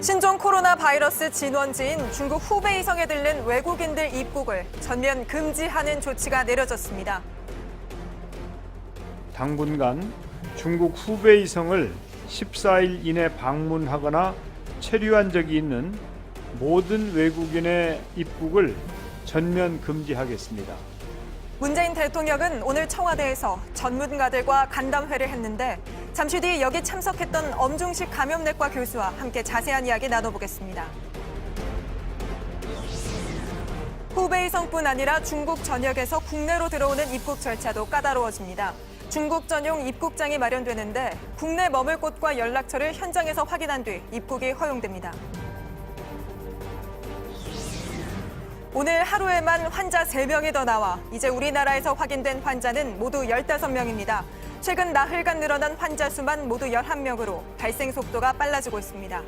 신종 코로나 바이러스 진원지인 중국 후베이성에 들른 외국인들 입국을 전면 금지하는 조치가 내려졌습니다. 당분간 중국 후베이성을 14일 이내 방문하거나 체류한 적이 있는 모든 외국인의 입국을 전면 금지하겠습니다. 문재인 대통령은 오늘 청와대에서 전문가들과 간담회를 했는데 잠시 뒤 여기 참석했던 엄중식 감염내과 교수와 함께 자세한 이야기 나눠보겠습니다. 후베이성뿐 아니라 중국 전역에서 국내로 들어오는 입국 절차도 까다로워집니다. 중국 전용 입국장이 마련되는데 국내 머물 곳과 연락처를 현장에서 확인한 뒤 입국이 허용됩니다. 오늘 하루에만 환자 3명이 더 나와 이제 우리나라에서 확인된 환자는 모두 15명입니다. 최근 나흘간 늘어난 환자 수만 모두 11명으로 발생 속도가 빨라지고 있습니다.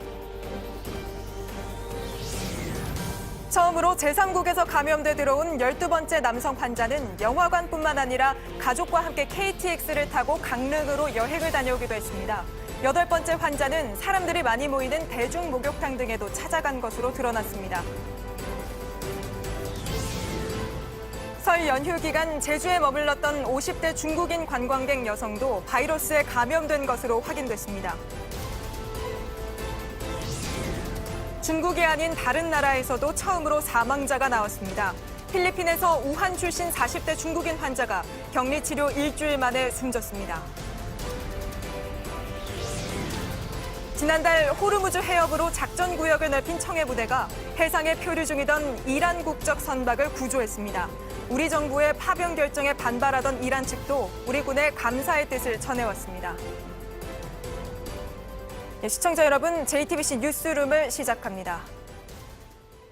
처음으로 제3국에서 감염돼 들어온 12번째 남성 환자는 영화관뿐만 아니라 가족과 함께 KTX를 타고 강릉으로 여행을 다녀오기도 했습니다. 8번째 환자는 사람들이 많이 모이는 대중목욕탕 등에도 찾아간 것으로 드러났습니다. 설 연휴 기간 제주에 머물렀던 50대 중국인 관광객 여성도 바이러스에 감염된 것으로 확인됐습니다. 중국이 아닌 다른 나라에서도 처음으로 사망자가 나왔습니다. 필리핀에서 우한 출신 40대 중국인 환자가 격리 치료 일주일 만에 숨졌습니다. 지난달 호르무즈 해협으로 작전 구역을 넓힌 청해 부대가 해상에 표류 중이던 이란 국적 선박을 구조했습니다. 우리 정부의 파병 결정에 반발하던 이란 측도 우리 군에 감사의 뜻을 전해왔습니다. 시청자 여러분, JTBC 뉴스룸을 시작합니다.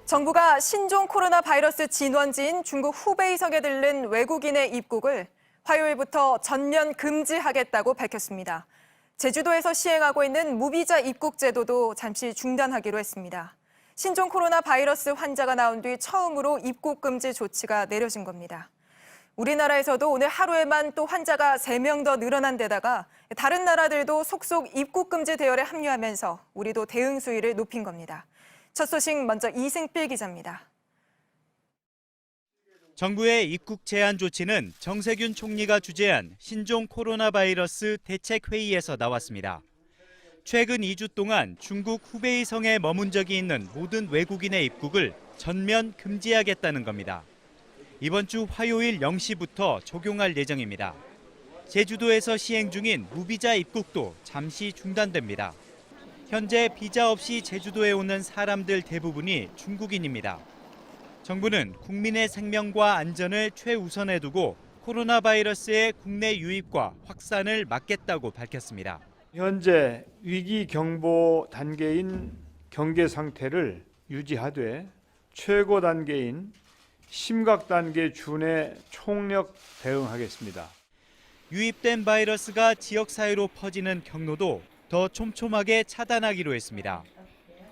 정부가 신종 코로나 바이러스 진원지인 중국 후베이성에 들른 외국인의 입국을 화요일부터 전면 금지하겠다고 밝혔습니다. 제주도에서 시행하고 있는 무비자 입국 제도도 잠시 중단하기로 했습니다. 신종 코로나 바이러스 환자가 나온 뒤 처음으로 입국 금지 조치가 내려진 겁니다. 우리나라에서도 오늘 하루에만 또 환자가 3명 더 늘어난 데다가 다른 나라들도 속속 입국 금지 대열에 합류하면서 우리도 대응 수위를 높인 겁니다. 첫 소식 먼저 이승필 기자입니다. 정부의 입국 제한 조치는 정세균 총리가 주재한 신종 코로나 바이러스 대책회의에서 나왔습니다. 최근 2주 동안 중국 후베이성에 머문 적이 있는 모든 외국인의 입국을 전면 금지하겠다는 겁니다. 이번 주 화요일 0시부터 적용할 예정입니다. 제주도에서 시행 중인 무비자 입국도 잠시 중단됩니다. 현재 비자 없이 제주도에 오는 사람들 대부분이 중국인입니다. 정부는 국민의 생명과 안전을 최우선에 두고 코로나 바이러스의 국내 유입과 확산을 막겠다고 밝혔습니다. 현재 위기 경보 단계인 경계 상태를 유지하되 최고 단계인 심각 단계 준에 총력 대응하겠습니다. 유입된 바이러스가 지역 사회로 퍼지는 경로도 더 촘촘하게 차단하기로 했습니다.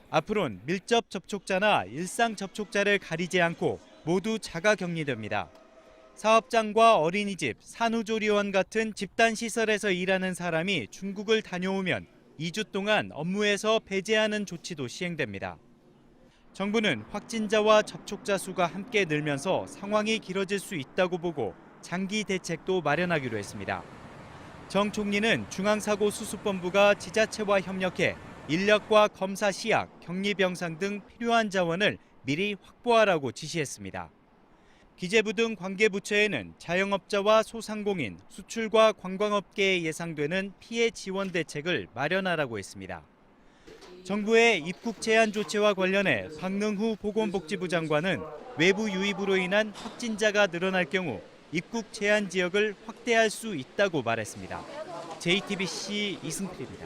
앞으로는 밀접 접촉자나 일상 접촉자를 가리지 않고 모두 자가 격리됩니다. 사업장과 어린이집, 산후조리원 같은 집단시설에서 일하는 사람이 중국을 다녀오면 2주 동안 업무에서 배제하는 조치도 시행됩니다. 정부는 확진자와 접촉자 수가 함께 늘면서 상황이 길어질 수 있다고 보고 장기 대책도 마련하기로 했습니다. 정 총리는 중앙사고수습본부가 지자체와 협력해 인력과 검사 시약, 격리병상 등 필요한 자원을 미리 확보하라고 지시했습니다. 기재부 등 관계부처에는 자영업자와 소상공인, 수출과 관광업계에 예상되는 피해 지원 대책을 마련하라고 했습니다. 정부의 입국 제한 조치와 관련해 박능후 보건복지부 장관은 외부 유입으로 인한 확진자가 늘어날 경우 입국 제한 지역을 확대할 수 있다고 말했습니다. JTBC 이승필입니다.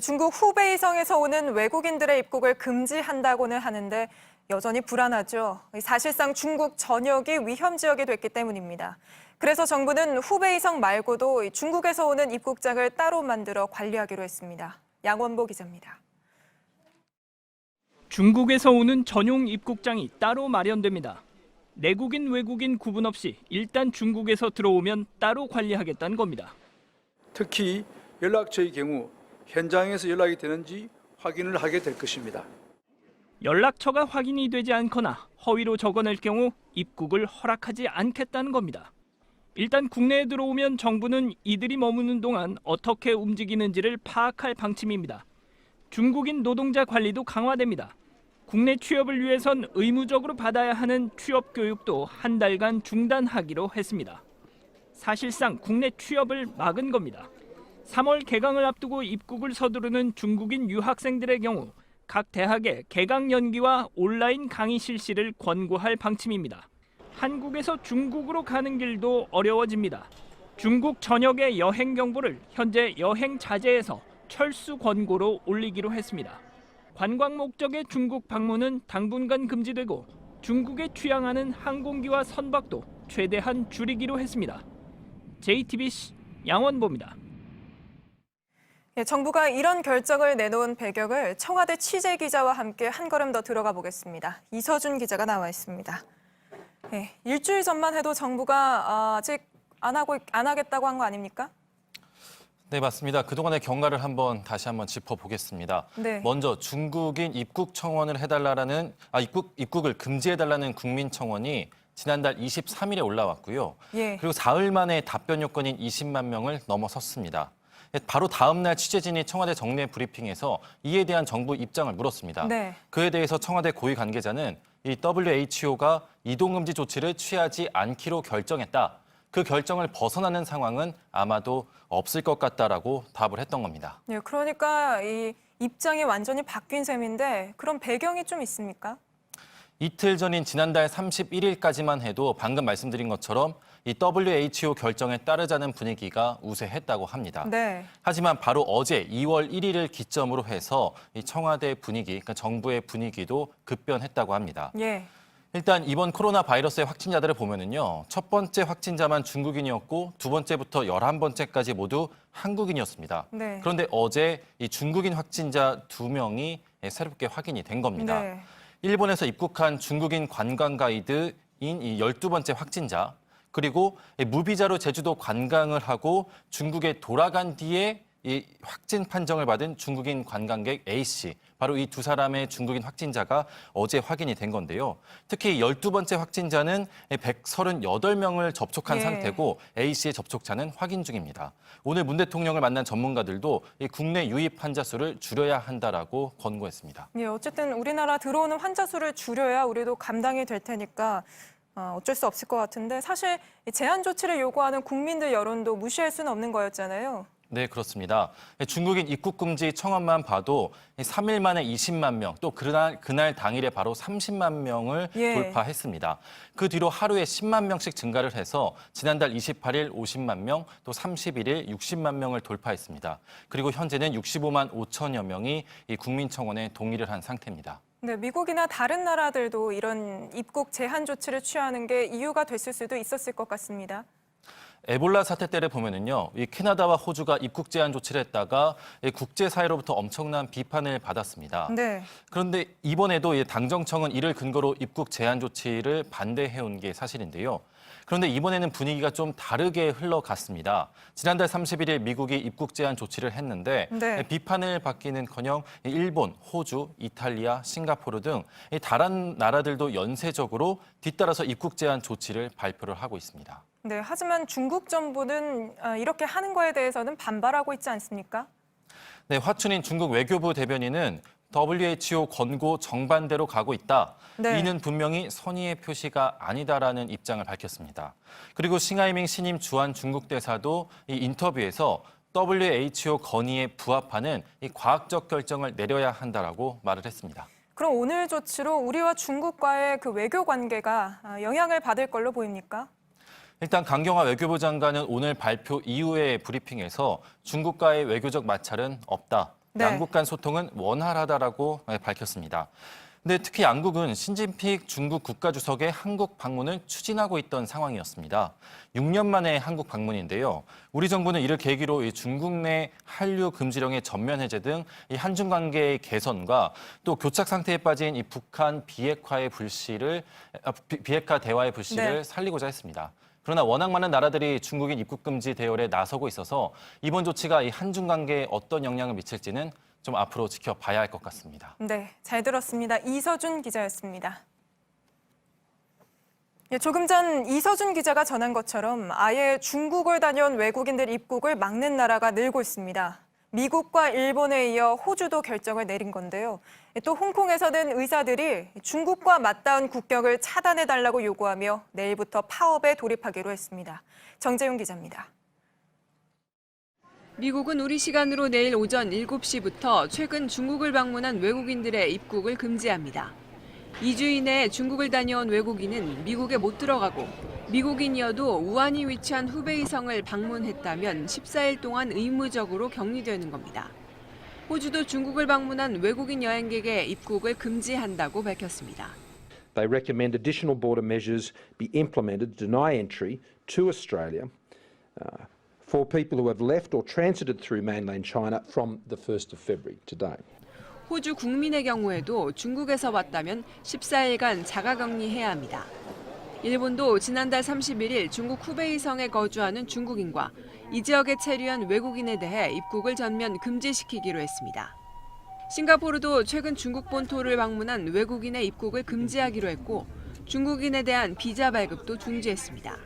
중국 후베이성에서 오는 외국인들의 입국을 금지한다고는 하는데 여전히 불안하죠. 사실상 중국 전역이 위험 지역이 됐기 때문입니다. 그래서 정부는 후베이성 말고도 중국에서 오는 입국장을 따로 만들어 관리하기로 했습니다. 양원보 기자입니다. 중국에서 오는 전용 입국장이 따로 마련됩니다. 내국인, 외국인 구분 없이 일단 중국에서 들어오면 따로 관리하겠다는 겁니다. 특히 연락처의 경우 현장에서 연락이 되는지 확인을 하게 될 것입니다. 연락처가 확인이 되지 않거나 허위로 적어낼 경우 입국을 허락하지 않겠다는 겁니다. 일단 국내에 들어오면 정부는 이들이 머무는 동안 어떻게 움직이는지를 파악할 방침입니다. 중국인 노동자 관리도 강화됩니다. 국내 취업을 위해선 의무적으로 받아야 하는 취업 교육도 한 달간 중단하기로 했습니다. 사실상 국내 취업을 막은 겁니다. 3월 개강을 앞두고 입국을 서두르는 중국인 유학생들의 경우 각 대학의 개강 연기와 온라인 강의 실시를 권고할 방침입니다. 한국에서 중국으로 가는 길도 어려워집니다. 중국 전역의 여행 경보를 현재 여행 자제에서 철수 권고로 올리기로 했습니다. 관광 목적의 중국 방문은 당분간 금지되고 중국에 취항하는 항공기와 선박도 최대한 줄이기로 했습니다. JTBC 양원보입니다. 예, 정부가 이런 결정을 내놓은 배경을 청와대 취재 기자와 함께 한 걸음 더 들어가 보겠습니다. 이서준 기자가 나와 있습니다. 예, 일주일 전만 해도 정부가 아직 안 하겠다고 한 거 아닙니까? 네, 맞습니다. 그동안의 경과를 다시 한번 짚어보겠습니다. 네. 먼저 중국인 입국 청원을 입국을 금지해달라는 국민청원이 지난달 23일에 올라왔고요. 예. 그리고 사흘 만에 답변 요건인 20만 명을 넘어섰습니다. 바로 다음 날 취재진이 청와대 정례 브리핑에서 이에 대한 정부 입장을 물었습니다. 네. 그에 대해서 청와대 고위 관계자는 이 WHO가 이동금지 조치를 취하지 않기로 결정했다. 그 결정을 벗어나는 상황은 아마도 없을 것 같다라고 답을 했던 겁니다. 예, 그러니까 이 입장이 완전히 바뀐 셈인데 그런 배경이 좀 있습니까? 이틀 전인 지난달 31일까지만 해도 방금 말씀드린 것처럼 이 WHO 결정에 따르자는 분위기가 우세했다고 합니다. 네. 하지만 바로 어제 2월 1일을 기점으로 해서 이 청와대 분위기, 그러니까 정부의 분위기도 급변했다고 합니다. 예. 일단 이번 코로나 바이러스의 확진자들을 보면은요. 첫 번째 확진자만 중국인이었고 두 번째부터 11번째까지 모두 한국인이었습니다. 네. 그런데 어제 이 중국인 확진자 2명이 새롭게 확인이 된 겁니다. 네. 일본에서 입국한 중국인 관광 가이드인 이 12번째 확진자, 그리고 무비자로 제주도 관광을 하고 중국에 돌아간 뒤에 이 확진 판정을 받은 중국인 관광객 A씨, 바로 이 두 사람의 중국인 확진자가 어제 확인이 된 건데요. 특히 12번째 확진자는 138명을 접촉한 예. 상태고 A씨의 접촉자는 확인 중입니다. 오늘 문 대통령을 만난 전문가들도 이 국내 유입 환자 수를 줄여야 한다라고 권고했습니다. 예, 어쨌든 우리나라 들어오는 환자 수를 줄여야 우리도 감당이 될 테니까 어쩔 수 없을 것 같은데 사실 이 제한 조치를 요구하는 국민들 여론도 무시할 수는 없는 거였잖아요. 네, 그렇습니다. 중국인 입국 금지 청원만 봐도 3일 만에 20만 명, 또 그날 당일에 바로 30만 명을 예. 돌파했습니다. 그 뒤로 하루에 10만 명씩 증가를 해서 지난달 28일 50만 명, 또 31일 60만 명을 돌파했습니다. 그리고 현재는 65만 5천여 명이 이 국민청원에 동의를 한 상태입니다. 네, 미국이나 다른 나라들도 이런 입국 제한 조치를 취하는 게 이유가 됐을 수도 있었을 것 같습니다. 에볼라 사태 때를 보면은요, 이 캐나다와 호주가 입국 제한 조치를 했다가 국제사회로부터 엄청난 비판을 받았습니다. 네. 그런데 이번에도 당정청은 이를 근거로 입국 제한 조치를 반대해온 게 사실인데요. 그런데 이번에는 분위기가 좀 다르게 흘러갔습니다. 지난달 31일 미국이 입국 제한 조치를 했는데 네. 비판을 받기는커녕 일본, 호주, 이탈리아, 싱가포르 등 다른 나라들도 연쇄적으로 뒤따라서 입국 제한 조치를 발표를 하고 있습니다. 네, 하지만 중국 정부는 이렇게 하는 거에 대해서는 반발하고 있지 않습니까? 네, 화춘인 중국 외교부 대변인은 WHO 권고 정반대로 가고 있다. 네. 이는 분명히 선의의 표시가 아니다라는 입장을 밝혔습니다. 그리고 싱하이밍 신임 주한 중국 대사도 이 인터뷰에서 WHO 건의에 부합하는 이 과학적 결정을 내려야 한다라고 말을 했습니다. 그럼 오늘 조치로 우리와 중국과의 그 외교 관계가 영향을 받을 걸로 보입니까? 일단 강경화 외교부 장관은 오늘 발표 이후의 브리핑에서 중국과의 외교적 마찰은 없다. 네. 양국 간 소통은 원활하다라고 밝혔습니다. 근데 특히 양국은 신진핑 중국 국가주석의 한국 방문을 추진하고 있던 상황이었습니다. 6년 만에 한국 방문인데요. 우리 정부는 이를 계기로 이 중국 내 한류 금지령의 전면 해제 등 이 한중 관계의 개선과 또 교착 상태에 빠진 이 북한 비핵화 대화의 불씨를 네. 살리고자 했습니다. 그러나 워낙 많은 나라들이 중국인 입국 금지 대열에 나서고 있어서 이번 조치가 이 한중 관계에 어떤 영향을 미칠지는 좀 앞으로 지켜봐야 할 것 같습니다. 네, 잘 들었습니다. 이서준 기자였습니다. 예, 조금 전 이서준 기자가 전한 것처럼 아예 중국을 다녀온 외국인들 입국을 막는 나라가 늘고 있습니다. 미국과 일본에 이어 호주도 결정을 내린 건데요. 또 홍콩에서는 의사들이 중국과 맞닿은 국경을 차단해달라고 요구하며 내일부터 파업에 돌입하기로 했습니다. 정재용 기자입니다. 미국은 우리 시간으로 내일 오전 7시부터 최근 중국을 방문한 외국인들의 입국을 금지합니다. 2주 이내에 중국을 다녀온 외국인은 미국에 못 들어가고 미국인이어도 우한이 위치한 후베이성을 방문했다면 14일 동안 의무적으로 격리되는 겁니다. 호주도 중국을 방문한 외국인 여행객의 입국을 금지한다고 밝혔습니다. They recommend additional border measures be implemented to deny entry to Australia for people who have left or transited through mainland China from the 1st of February today. 호주 국민의 경우에도 중국에서 왔다면 14일간 자가격리해야 합니다. 일본도 지난달 31일 중국 후베이성에 거주하는 중국인과 이 지역에 체류한 외국인에 대해 입국을 전면 금지시키기로 했습니다. 싱가포르도 최근 중국 본토를 방문한 외국인의 입국을 금지하기로 했고 중국인에 대한 비자 발급도 중지했습니다.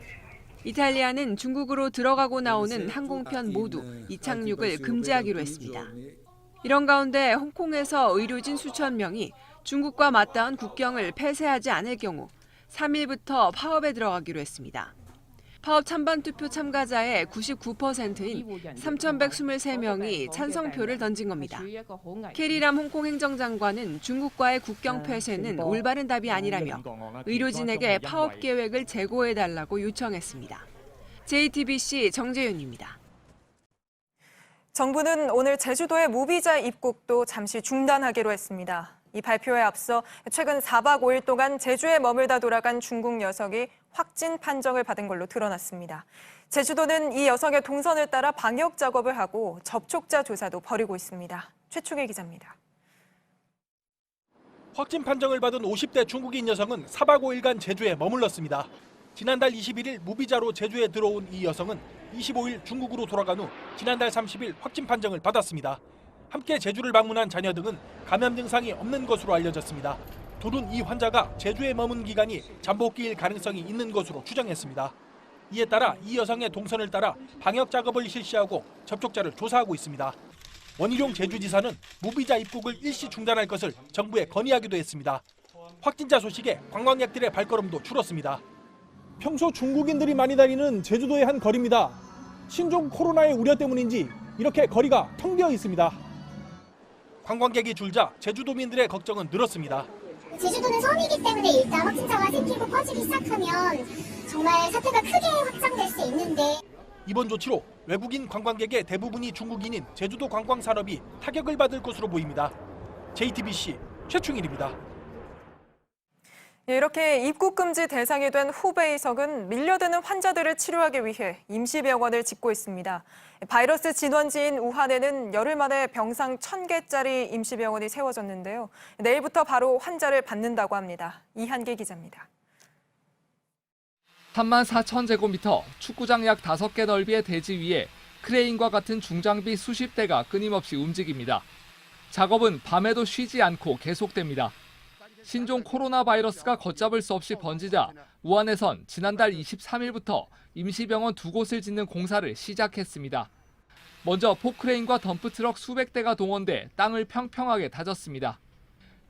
이탈리아는 중국으로 들어가고 나오는 항공편 모두 이착륙을 금지하기로 했습니다. 이런 가운데 홍콩에서 의료진 수천 명이 중국과 맞닿은 국경을 폐쇄하지 않을 경우 3일부터 파업에 들어가기로 했습니다. 파업 찬반 투표 참가자의 99%인 3,123명이 찬성표를 던진 겁니다. 캐리람 홍콩 행정장관은 중국과의 국경 폐쇄는 올바른 답이 아니라며 의료진에게 파업 계획을 제고해달라고 요청했습니다. JTBC 정재윤입니다. 정부는 오늘 제주도의 무비자 입국도 잠시 중단하기로 했습니다. 이 발표에 앞서 최근 4박 5일 동안 제주에 머물다 돌아간 중국 여성이 확진 판정을 받은 걸로 드러났습니다. 제주도는 이 여성의 동선을 따라 방역 작업을 하고 접촉자 조사도 벌이고 있습니다. 최충일 기자입니다. 확진 판정을 받은 50대 중국인 여성은 4박 5일간 제주에 머물렀습니다. 지난달 21일 무비자로 제주에 들어온 이 여성은 25일 중국으로 돌아간 후 지난달 30일 확진 판정을 받았습니다. 함께 제주를 방문한 자녀 등은 감염 증상이 없는 것으로 알려졌습니다. 둘은 이 환자가 제주에 머문 기간이 잠복기일 가능성이 있는 것으로 추정했습니다. 이에 따라 이 여성의 동선을 따라 방역 작업을 실시하고 접촉자를 조사하고 있습니다. 원희룡 제주지사는 무비자 입국을 일시 중단할 것을 정부에 건의하기도 했습니다. 확진자 소식에 관광객들의 발걸음도 줄었습니다. 평소 중국인들이 많이 다니는 제주도의 한 거리입니다. 신종 코로나의 우려 때문인지 이렇게 거리가 텅 비어 있습니다. 관광객이 줄자 제주도민들의 걱정은 늘었습니다. 제주도는 섬이기 때문에 일단 확진자가 생기고 퍼지기 시작하면 정말 사태가 크게 확장될 수 있는데 이번 조치로 외국인 관광객의 대부분이 중국인인 제주도 관광산업이 타격을 받을 것으로 보입니다. JTBC 최충일입니다. 이렇게 입국 금지 대상이 된 후베이성은 밀려드는 환자들을 치료하기 위해 임시병원을 짓고 있습니다. 바이러스 진원지인 우한에는 열흘 만에 병상 1,000개짜리 임시병원이 세워졌는데요. 내일부터 바로 환자를 받는다고 합니다. 이한계 기자입니다. 34,000제곱미터 축구장 약 5개 넓이의 대지 위에 크레인과 같은 중장비 수십 대가 끊임없이 움직입니다. 작업은 밤에도 쉬지 않고 계속됩니다. 신종 코로나 바이러스가 걷잡을 수 없이 번지자 우한에선 지난달 23일부터 임시병원 2곳을 짓는 공사를 시작했습니다. 먼저 포크레인과 덤프트럭 수백 대가 동원돼 땅을 평평하게 다졌습니다.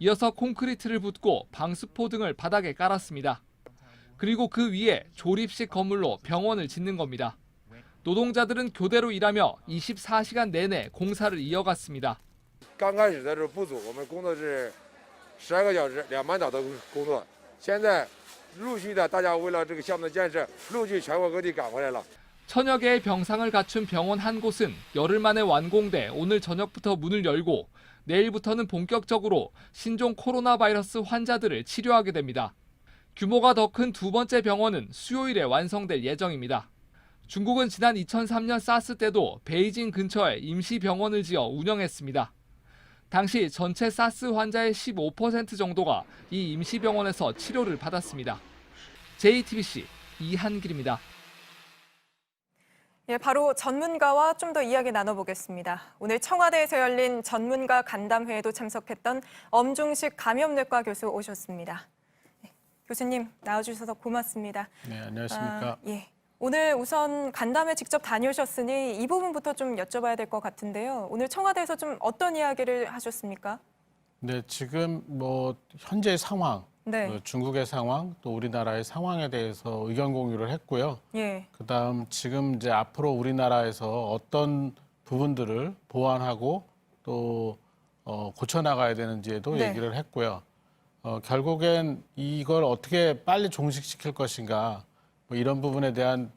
이어서 콘크리트를 붓고 방수포 등을 바닥에 깔았습니다. 그리고 그 위에 조립식 건물로 병원을 짓는 겁니다. 노동자들은 교대로 일하며 24시간 내내 공사를 이어갔습니다. 12个小时2班倒的工作，现在陆续的大家为了这个项目的建设，陆续全国各地赶回来了。 천여 개의 병상을 갖춘 병원 한 곳은 열흘 만에 완공돼 오늘 저녁부터 문을 열고 내일부터는 본격적으로 신종 코로나 바이러스 환자들을 치료하게 됩니다. 규모가 더 큰 두 번째 병원은 수요일에 완성될 예정입니다. 중국은 지난 2003년 사스 때도 베이징 근처에 임시병원을 지어 운영했습니다. 당시 전체 사스 환자의 15% 정도가 이 임시병원에서 치료를 받았습니다. JTBC 이한길입니다. 예, 바로 전문가와 좀 더 이야기 나눠보겠습니다. 오늘 청와대에서 열린 전문가 간담회에도 참석했던 엄중식 감염내과 교수 오셨습니다. 네, 교수님 나와주셔서 고맙습니다. 네, 안녕하십니까. 예. 오늘 우선 간담회 직접 다녀오셨으니 이 부분부터 좀 여쭤봐야 될 것 같은데요. 오늘 청와대에서 좀 어떤 이야기를 하셨습니까? 네, 지금 뭐 현재 상황, 네. 중국의 상황, 또 우리나라의 상황에 대해서 의견 공유를 했고요. 예. 그다음 지금 이제 앞으로 우리나라에서 어떤 부분들을 보완하고 또 고쳐 나가야 되는지에도 네. 얘기를 했고요. 결국엔 이걸 어떻게 빨리 종식시킬 것인가, 뭐 이런 부분에 대한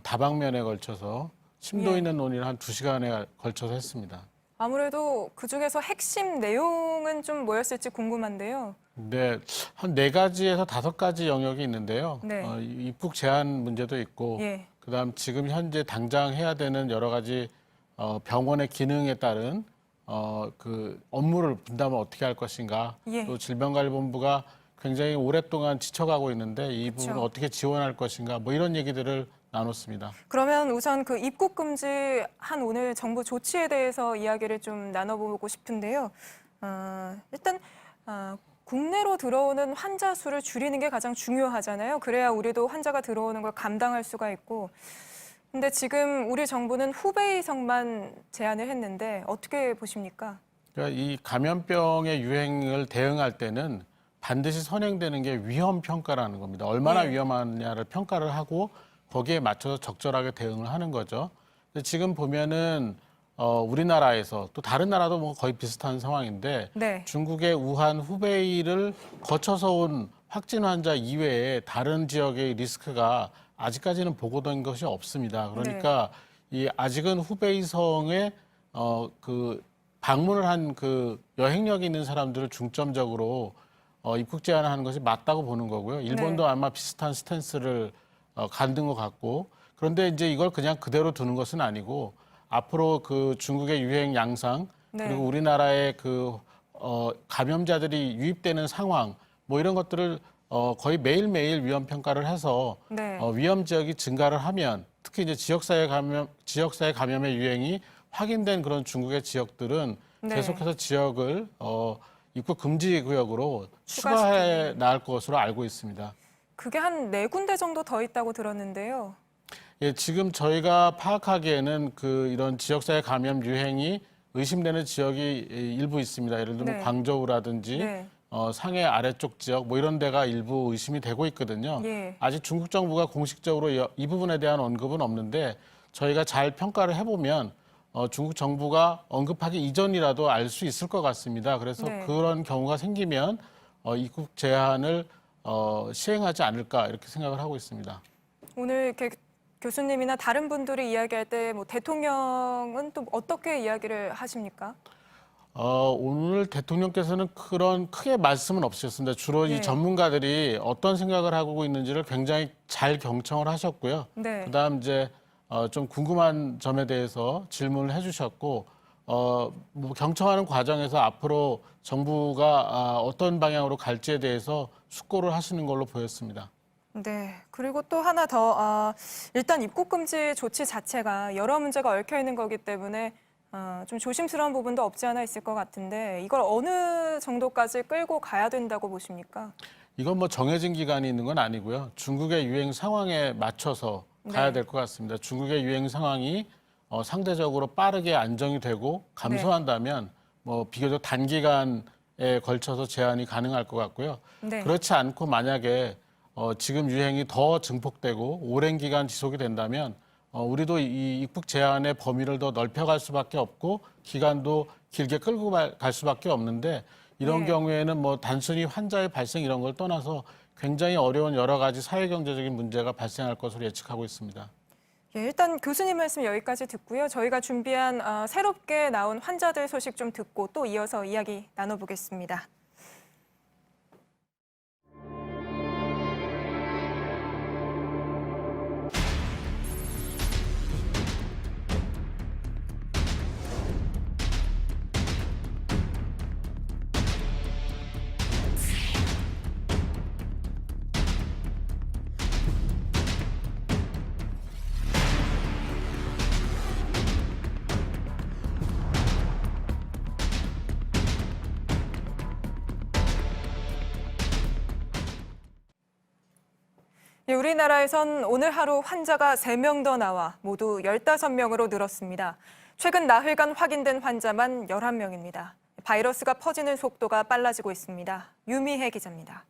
다방면에 걸쳐서 심도 예. 있는 논의를 한 2시간에 걸쳐서 했습니다. 아무래도 그중에서 핵심 내용은 좀 뭐였을지 궁금한데요. 네, 한 4가지에서 5가지 영역이 있는데요. 네. 입국 제한 문제도 있고, 예. 그다음 지금 현재 당장 해야 되는 여러 가지 병원의 기능에 따른 그 업무를 분담을 어떻게 할 것인가, 예. 또 질병관리본부가 굉장히 오랫동안 지쳐가고 있는데 이 부분을 그쵸. 어떻게 지원할 것인가, 뭐 이런 얘기들을 나눴습니다. 그러면 우선 그 입국 금지한 오늘 정부 조치에 대해서 이야기를 좀 나눠보고 싶은데요. 일단 국내로 들어오는 환자 수를 줄이는 게 가장 중요하잖아요. 그래야 우리도 환자가 들어오는 걸 감당할 수가 있고. 근데 지금 우리 정부는 후베이성만 제한을 했는데 어떻게 보십니까? 그러니까 이 감염병의 유행을 대응할 때는 반드시 선행되는 게 위험 평가라는 겁니다. 얼마나 네. 위험하냐를 평가를 하고 거기에 맞춰서 적절하게 대응을 하는 거죠. 근데 지금 보면은 우리나라에서 또 다른 나라도 뭐 거의 비슷한 상황인데 네. 중국의 우한, 후베이를 거쳐서 온 확진 환자 이외에 다른 지역의 리스크가 아직까지는 보고된 것이 없습니다. 그러니까 이 아직은 후베이성에 그 방문을 한 그 여행력이 있는 사람들을 중점적으로 입국 제한하는 것이 맞다고 보는 거고요. 일본도 네. 아마 비슷한 스탠스를 갖는 것 같고, 그런데 이제 이걸 그냥 그대로 두는 것은 아니고 앞으로 그 중국의 유행 양상, 네. 그리고 우리나라의 그 감염자들이 유입되는 상황, 뭐 이런 것들을 거의 매일매일 위험 평가를 해서 네. 위험 지역이 증가를 하면, 특히 이제 지역사회 감염의 유행이 확인된 그런 중국의 지역들은 네. 계속해서 지역을 입국 금지 구역으로 추가시키는. 추가해 나갈 것으로 알고 있습니다. 그게 한 4군데 정도 더 있다고 들었는데요. 예, 지금 저희가 파악하기에는 그 이런 지역사회 감염 유행이 의심되는 지역이 일부 있습니다. 예를 들면 네. 광저우라든지 네. 상해 아래쪽 지역 뭐 이런 데가 일부 의심이 되고 있거든요. 예. 아직 중국 정부가 공식적으로 이 부분에 대한 언급은 없는데 저희가 잘 평가를 해보면 중국 정부가 언급하기 이전이라도 알 수 있을 것 같습니다. 그래서 네. 그런 경우가 생기면 입국 제한을 시행하지 않을까 이렇게 생각을 하고 있습니다. 오늘 이렇게 교수님이나 다른 분들이 이야기할 때 뭐 대통령은 또 어떻게 이야기를 하십니까? 오늘 대통령께서는 그런 크게 말씀은 없으셨습니다. 주로 네. 이 전문가들이 어떤 생각을 하고 있는지를 굉장히 잘 경청을 하셨고요. 네. 그다음 이제 좀 궁금한 점에 대해서 질문을 해주셨고, 뭐 경청하는 과정에서 앞으로 정부가 어떤 방향으로 갈지에 대해서 숙고를 하시는 걸로 보였습니다. 네. 그리고 또 하나 더 일단 입국 금지 조치 자체가 여러 문제가 얽혀 있는 거기 때문에 좀 조심스러운 부분도 없지 않아 있을 것 같은데 이걸 어느 정도까지 끌고 가야 된다고 보십니까? 이건 뭐 정해진 기간이 있는 건 아니고요. 중국의 유행 상황에 맞춰서 가야 네. 될 것 같습니다. 중국의 유행 상황이 상대적으로 빠르게 안정이 되고 감소한다면 뭐 비교적 단기간에 걸쳐서 제한이 가능할 것 같고요. 네. 그렇지 않고 만약에 지금 유행이 더 증폭되고 오랜 기간 지속이 된다면 우리도 이 입국 제한의 범위를 더 넓혀갈 수밖에 없고 기간도 길게 끌고 갈 수밖에 없는데 이런 네. 경우에는 뭐 단순히 환자의 발생 이런 걸 떠나서 굉장히 어려운 여러 가지 사회경제적인 문제가 발생할 것으로 예측하고 있습니다. 예, 일단 교수님 말씀 여기까지 듣고요. 저희가 준비한 새롭게 나온 환자들 소식 좀 듣고 또 이어서 이야기 나눠보겠습니다. 우리나라에선 오늘 하루 환자가 3명 더 나와 모두 15명으로 늘었습니다. 최근 나흘간 확인된 환자만 11명입니다. 바이러스가 퍼지는 속도가 빨라지고 있습니다. 유미혜 기자입니다.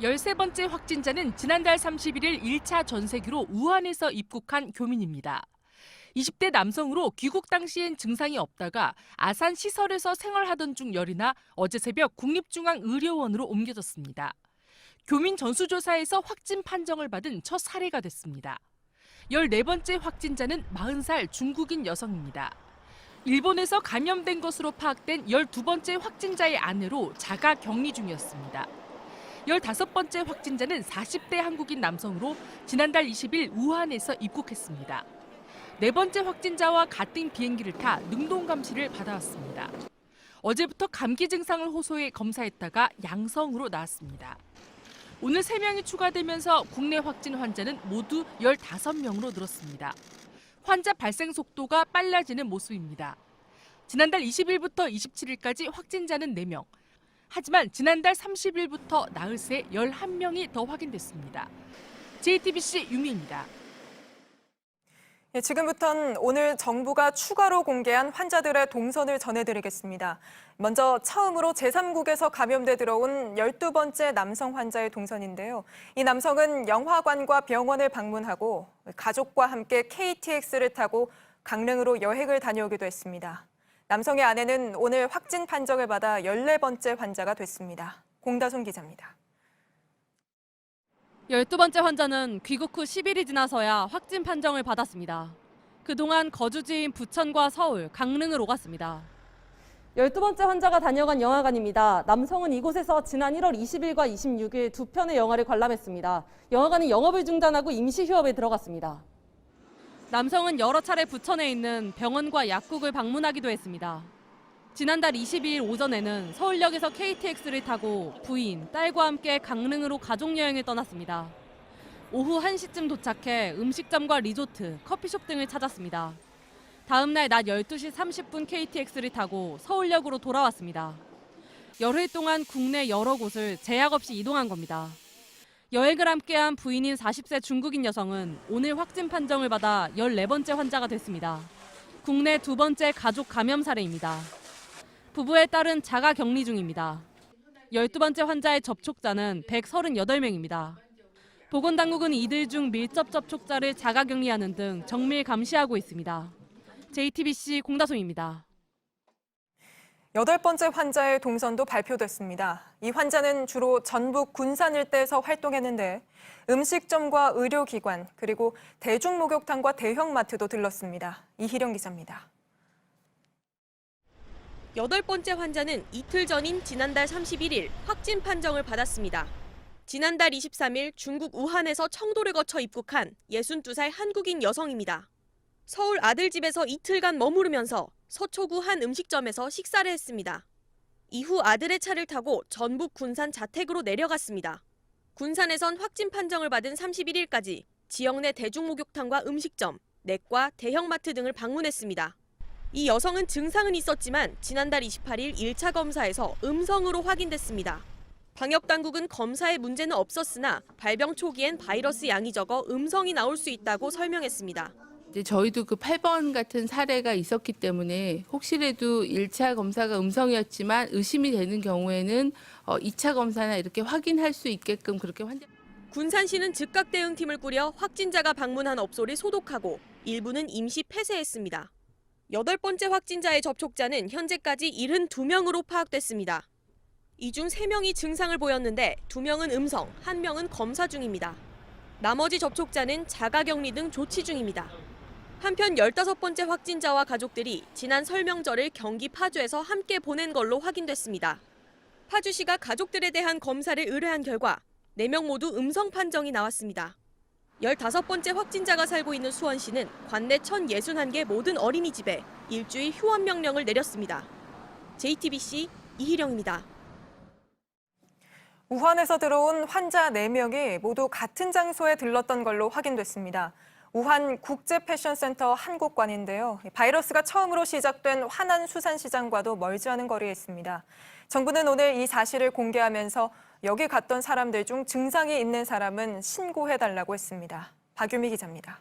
13번째 확진자는 지난달 31일 1차 전세기로 우한에서 입국한 교민입니다. 20대 남성으로 귀국 당시엔 증상이 없다가 아산 시설에서 생활하던 중 열이 나 어제 새벽 국립중앙의료원으로 옮겨졌습니다. 교민 전수조사에서 확진 판정을 받은 첫 사례가 됐습니다. 14번째 확진자는 40살 중국인 여성입니다. 일본에서 감염된 것으로 파악된 12번째 확진자의 아내로 자가 격리 중이었습니다. 15번째 확진자는 40대 한국인 남성으로 지난달 20일 우한에서 입국했습니다. 4번째 확진자와 같은 비행기를 타 능동 감시를 받아왔습니다. 어제부터 감기 증상을 호소해 검사했다가 양성으로 나왔습니다. 오늘 3명이 추가되면서 국내 확진 환자는 모두 15명으로 늘었습니다. 환자 발생 속도가 빨라지는 모습입니다. 지난달 20일부터 27일까지 확진자는 4명. 하지만 지난달 30일부터 나흘 새 11명이 더 확인됐습니다. JTBC 유미입니다. 지금부터는 오늘 정부가 추가로 공개한 환자들의 동선을 전해드리겠습니다. 먼저 처음으로 제3국에서 감염돼 들어온 12번째 남성 환자의 동선인데요. 이 남성은 영화관과 병원을 방문하고 가족과 함께 KTX를 타고 강릉으로 여행을 다녀오기도 했습니다. 남성의 아내는 오늘 확진 판정을 받아 14번째 환자가 됐습니다. 공다솜 기자입니다. 12번째 환자는 귀국 후 10일이 지나서야 확진 판정을 받았습니다. 그동안 거주지인 부천과 서울, 강릉을 오갔습니다. 12번째 환자가 다녀간 영화관입니다. 남성은 이곳에서 지난 1월 20일과 26일 2편의 영화를 관람했습니다. 영화관은 영업을 중단하고 임시 휴업에 들어갔습니다. 남성은 여러 차례 부천에 있는 병원과 약국을 방문하기도 했습니다. 지난달 22일 오전에는 서울역에서 KTX를 타고 부인, 딸과 함께 강릉으로 가족여행을 떠났습니다. 오후 1시쯤 도착해 음식점과 리조트, 커피숍 등을 찾았습니다. 다음 날 낮 12시 30분 KTX를 타고 서울역으로 돌아왔습니다. 열흘 동안 국내 여러 곳을 제약 없이 이동한 겁니다. 여행을 함께한 부인인 40세 중국인 여성은 오늘 확진 판정을 받아 14번째 환자가 됐습니다. 국내 2번째 가족 감염 사례입니다. 부부의 딸은 자가 격리 중입니다. 12번째 환자의 접촉자는 138명입니다. 보건당국은 이들 중 밀접 접촉자를 자가 격리하는 등 정밀 감시하고 있습니다. JTBC 공다솜입니다. 8번째 환자의 동선도 발표됐습니다. 이 환자는 주로 전북 군산 일대에서 활동했는데 음식점과 의료기관 그리고 대중목욕탕과 대형마트도 들렀습니다. 이희령 기자입니다. 8번째 환자는 이틀 전인 지난달 31일 확진 판정을 받았습니다. 지난달 23일 중국 우한에서 청도를 거쳐 입국한 62살 한국인 여성입니다. 서울 아들 집에서 이틀간 머무르면서 서초구 한 음식점에서 식사를 했습니다. 이후 아들의 차를 타고 전북 군산 자택으로 내려갔습니다. 군산에선 확진 판정을 받은 31일까지 지역 내 대중목욕탕과 음식점, 내과, 대형마트 등을 방문했습니다. 이 여성은 증상은 있었지만 지난달 28일 1차 검사에서 음성으로 확인됐습니다. 방역당국은 검사에 문제는 없었으나 발병 초기엔 바이러스 양이 적어 음성이 나올 수 있다고 설명했습니다. 저희도 그 8번 같은 사례가 있었기 때문에 혹시라도 1차 검사가 음성이었지만 의심이 되는 경우에는 2차 검사나 이렇게 확인할 수 있게끔 그렇게 군산시는 즉각 대응팀을 꾸려 확진자가 방문한 업소를 소독하고 일부는 임시 폐쇄했습니다. 8번째 확진자의 접촉자는 현재까지 72명으로 파악됐습니다. 이 중 3명이 증상을 보였는데 2명은 음성, 1명은 검사 중입니다. 나머지 접촉자는 자가격리 등 조치 중입니다. 한편 15번째 확진자와 가족들이 지난 설명절을 경기 파주에서 함께 보낸 걸로 확인됐습니다. 파주시가 가족들에 대한 검사를 의뢰한 결과 4명 모두 음성 판정이 나왔습니다. 15번째 확진자가 살고 있는 수원시는 관내 1,061개 모든 어린이집에 일주일 휴원 명령을 내렸습니다. JTBC 이희령입니다. 우한에서 들어온 환자 4명이 모두 같은 장소에 들렀던 걸로 확인됐습니다. 우한 국제패션센터 한국관인데요. 바이러스가 처음으로 시작된 화난 수산시장과도 멀지 않은 거리에 있습니다. 정부는 오늘 이 사실을 공개하면서 여기 갔던 사람들 중 증상이 있는 사람은 신고해달라고 했습니다. 박유미 기자입니다.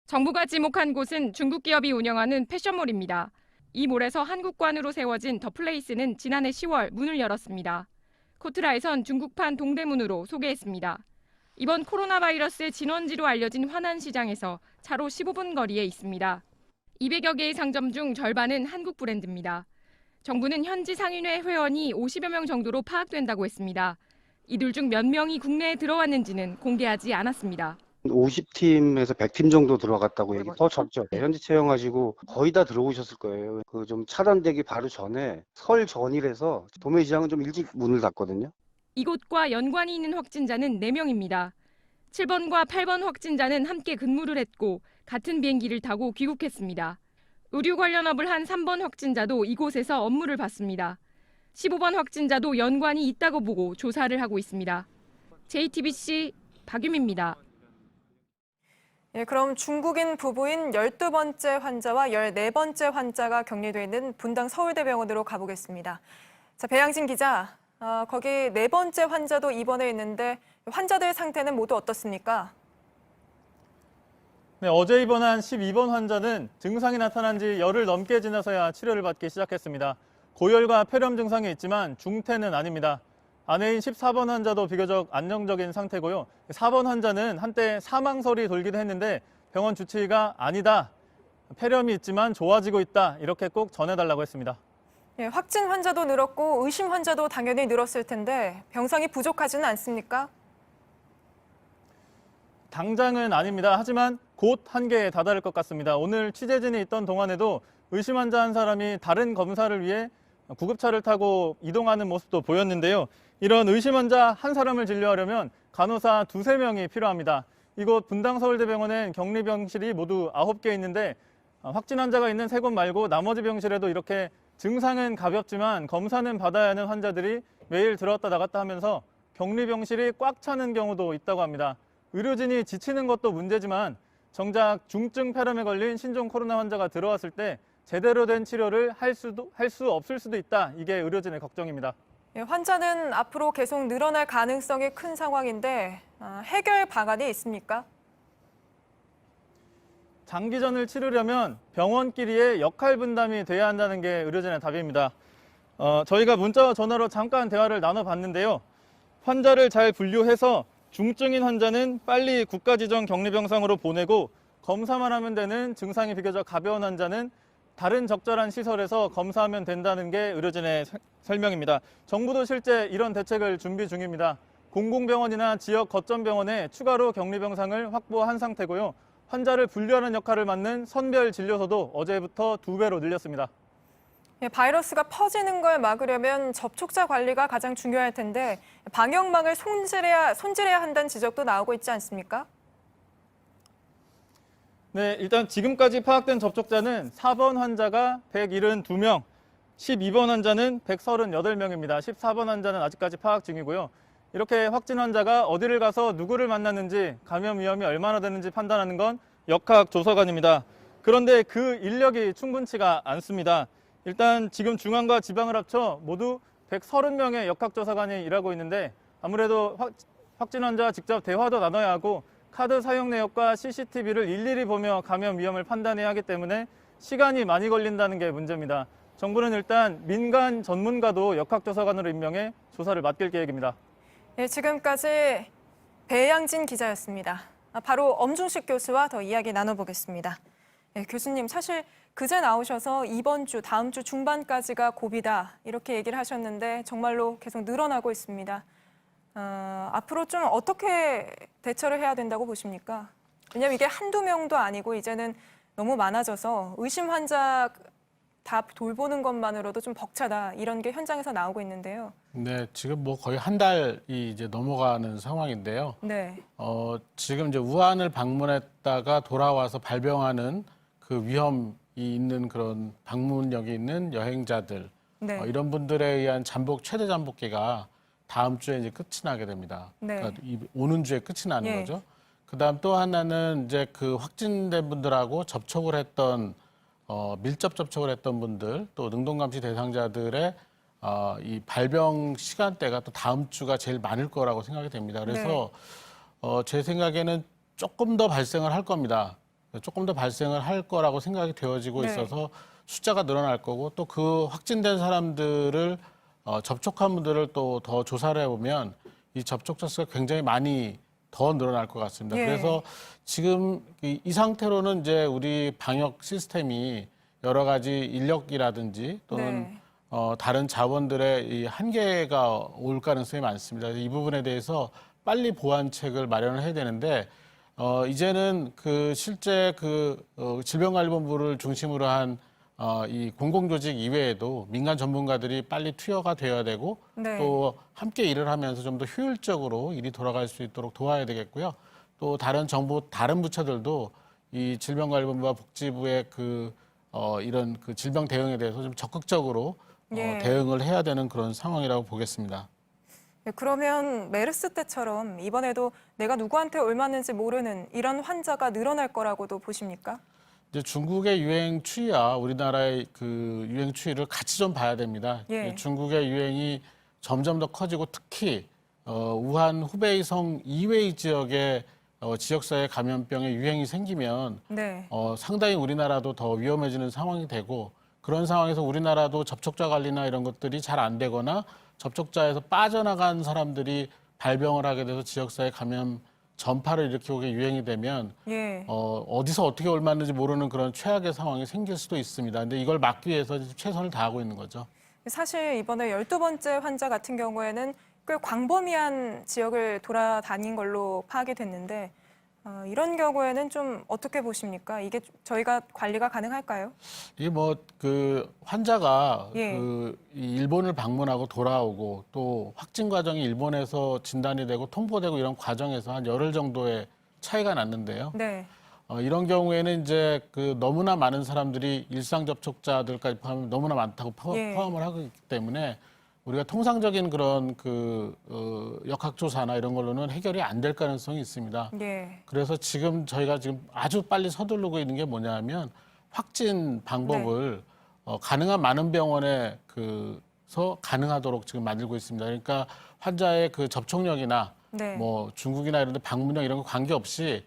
정부가 지목한 곳은 중국 기업이 운영하는 패션몰입니다. 이 몰에서 한국관으로 세워진 더 플레이스는 지난해 10월 문을 열었습니다. 코트라에선 중국판 동대문으로 소개했습니다. 이번 코로나 바이러스의 진원지로 알려진 화난시장에서 차로 15분 거리에 있습니다. 200여 개의 상점 중 절반은 한국 브랜드입니다. 정부는 현지 상인회 회원이 50여 명 정도로 파악된다고 했습니다. 이들 중 몇 명이 국내에 들어왔는지는 공개하지 않았습니다. 50팀에서 100팀 정도 들어갔다고 얘기. 더 적죠. 현지 채용하시고 거의 다 들어오셨을 거예요. 그 좀 차단되기 바로 전에 설 전이라서 도매시장은 좀 일찍 문을 닫거든요. 이곳과 연관이 있는 확진자는 4명입니다. 7번과 8번 확진자는 함께 근무를 했고 같은 비행기를 타고 귀국했습니다. 의류 관련 업을 한 3번 확진자도 이곳에서 업무를 봤습니다. 15번 확진자도 연관이 있다고 보고 조사를 하고 있습니다. JTBC 박유미입니다. 예, 그럼 중국인 부부인 12번째 환자와 14번째 환자가 격리돼 있는 분당 서울대병원으로 가보겠습니다. 자, 배양진 기자, 거기 4번째 환자도 입원해 있는데 환자들 상태는 모두 어떻습니까? 네, 어제 입원한 12번 환자는 증상이 나타난 지 열흘 넘게 지나서야 치료를 받기 시작했습니다. 고열과 폐렴 증상이 있지만 중태는 아닙니다. 아내인 14번 환자도 비교적 안정적인 상태고요. 4번 환자는 한때 사망설이 돌기도 했는데 병원 주치의가 아니다, 폐렴이 있지만 좋아지고 있다, 이렇게 꼭 전해달라고 했습니다. 예, 확진 환자도 늘었고 의심 환자도 당연히 늘었을 텐데 병상이 부족하지는 않습니까? 당장은 아닙니다. 하지만 곧 한계에 다다를 것 같습니다. 오늘 취재진이 있던 동안에도 의심 환자 한 사람이 다른 검사를 위해 구급차를 타고 이동하는 모습도 보였는데요. 이런 의심 환자 한 사람을 진료하려면 간호사 2~3명이 필요합니다. 이곳 분당서울대병원엔 격리병실이 모두 9개 있는데 확진 환자가 있는 3곳 말고 나머지 병실에도 이렇게 증상은 가볍지만 검사는 받아야 하는 환자들이 매일 들어왔다 나갔다 하면서 격리병실이 꽉 차는 경우도 있다고 합니다. 의료진이 지치는 것도 문제지만 정작 중증 폐렴에 걸린 신종 코로나 환자가 들어왔을 때 제대로 된 치료를 할 수 없을 수도 있다. 이게 의료진의 걱정입니다. 예, 환자는 앞으로 계속 늘어날 가능성이 큰 상황인데 해결 방안이 있습니까? 장기전을 치르려면 병원끼리의 역할 분담이 돼야 한다는 게 의료진의 답입니다. 저희가 문자와 전화로 잠깐 대화를 나눠봤는데요. 환자를 잘 분류해서 중증인 환자는 빨리 국가지정 격리병상으로 보내고 검사만 하면 되는 증상이 비교적 가벼운 환자는 다른 적절한 시설에서 검사하면 된다는 게 의료진의 설명입니다. 정부도 실제 이런 대책을 준비 중입니다. 공공병원이나 지역 거점병원에 추가로 격리병상을 확보한 상태고요. 환자를 분류하는 역할을 맡는 선별진료소도 어제부터 2배로 늘렸습니다. 예, 바이러스가 퍼지는 걸 막으려면 접촉자 관리가 가장 중요할 텐데 방역망을 손질해야 한다는 지적도 나오고 있지 않습니까? 네, 일단 지금까지 파악된 접촉자는 4번 환자가 172명, 12번 환자는 138명입니다. 14번 환자는 아직까지 파악 중이고요. 이렇게 확진 환자가 어디를 가서 누구를 만났는지, 감염 위험이 얼마나 되는지 판단하는 건 역학조사관입니다. 그런데 그 인력이 충분치가 않습니다. 일단 지금 중앙과 지방을 합쳐 모두 130명의 역학조사관이 일하고 있는데 아무래도 확진 환자와 직접 대화도 나눠야 하고 카드 사용 내역과 CCTV를 일일이 보며 감염 위험을 판단해야 하기 때문에 시간이 많이 걸린다는 게 문제입니다. 정부는 일단 민간 전문가도 역학조사관으로 임명해 조사를 맡길 계획입니다. 예, 지금까지 배양진 기자였습니다. 바로 엄중식 교수와 더 이야기 나눠보겠습니다. 예, 교수님, 사실 그제 나오셔서 이번 주, 다음 주 중반까지가 고비다 이렇게 얘기를 하셨는데 정말로 계속 늘어나고 있습니다. 앞으로 좀 어떻게 대처를 해야 된다고 보십니까? 왜냐하면 이게 한두 명도 아니고 이제는 너무 많아져서 의심 환자 다 돌보는 것만으로도 좀 벅차다 이런 게 현장에서 나오고 있는데요. 네, 지금 뭐 거의 한 달이 이제 넘어가는 상황인데요. 네. 지금 이제 우한을 방문했다가 돌아와서 발병하는 그 위험이 있는 그런 방문력이 있는 여행자들, 네. 이런 분들에 의한 최대 잠복기가 다음 주에 이제 끝이 나게 됩니다. 네. 그러니까 오는 주에 끝이 나는 예. 거죠. 그다음 또 하나는 이제 그 확진된 분들하고 접촉을 했던 밀접 접촉을 했던 분들, 또 능동감시 대상자들의 이 발병 시간대가 또 다음 주가 제일 많을 거라고 생각이 됩니다. 그래서 제 생각에는 조금 더 발생을 할 겁니다. 조금 더 발생을 할 거라고 생각이 되어지고 있어서 숫자가 늘어날 거고, 또 그 확진된 사람들을 접촉한 분들을 또 더 조사를 해보면 이 접촉자 수가 굉장히 많이 더 늘어날 것 같습니다. 그래서 지금 이 상태로는 이제 우리 방역 시스템이 여러 가지 인력이라든지 또는 다른 자원들의 이 한계가 올 가능성이 많습니다. 이 부분에 대해서 빨리 보완책을 마련을 해야 되는데, 이제는 그 실제 질병관리본부를 중심으로 한 이 공공조직 이외에도 민간 전문가들이 빨리 투여가 되어야 되고, 또 함께 일을 하면서 좀 더 효율적으로 일이 돌아갈 수 있도록 도와야 되겠고요. 또 다른 정부, 다른 부처들도 이 질병관리본부와 복지부의 이런 질병 대응에 대해서 좀 적극적으로 대응을 해야 되는 그런 상황이라고 보겠습니다. 그러면 메르스 때처럼 이번에도 내가 누구한테 옮았는지 모르는 이런 환자가 늘어날 거라고도 보십니까? 이제 중국의 유행 추이와 우리나라의 그 유행 추이를 같이 좀 봐야 됩니다. 중국의 유행이 점점 더 커지고, 특히 우한 후베이성 이외의 지역에 지역사회 감염병의 유행이 생기면 상당히 우리나라도 더 위험해지는 상황이 되고, 그런 상황에서 우리나라도 접촉자 관리나 이런 것들이 잘 안 되거나 접촉자에서 빠져나간 사람들이 발병을 하게 돼서 지역사회 감염 전파를 일으키고 유행이 되면 어디서 어떻게 옮았는지 모르는 그런 최악의 상황이 생길 수도 있습니다. 근데 이걸 막기 위해서 최선을 다하고 있는 거죠. 사실 이번에 12번째 환자 같은 경우에는 꽤 광범위한 지역을 돌아다닌 걸로 파악이 됐는데, 이런 경우에는 좀 어떻게 보십니까? 이게 저희가 관리가 가능할까요? 이게 환자가 이 일본을 방문하고 돌아오고, 또 확진 과정이 일본에서 진단이 되고 통보되고 이런 과정에서 한 열흘 정도의 차이가 났는데요. 이런 경우에는 이제 너무나 많은 사람들이 일상 접촉자들까지 포함하면 너무나 많다고 포함을 하고 있기 때문에 우리가 통상적인 그런 역학조사나 이런 걸로는 해결이 안 될 가능성이 있습니다. 그래서 저희가 아주 빨리 서두르고 있는 게 뭐냐면, 확진 방법을 가능한 많은 병원에서 가능하도록 지금 만들고 있습니다. 그러니까 환자의 접촉력이나 중국이나 이런 데 방문력 이런 거 관계없이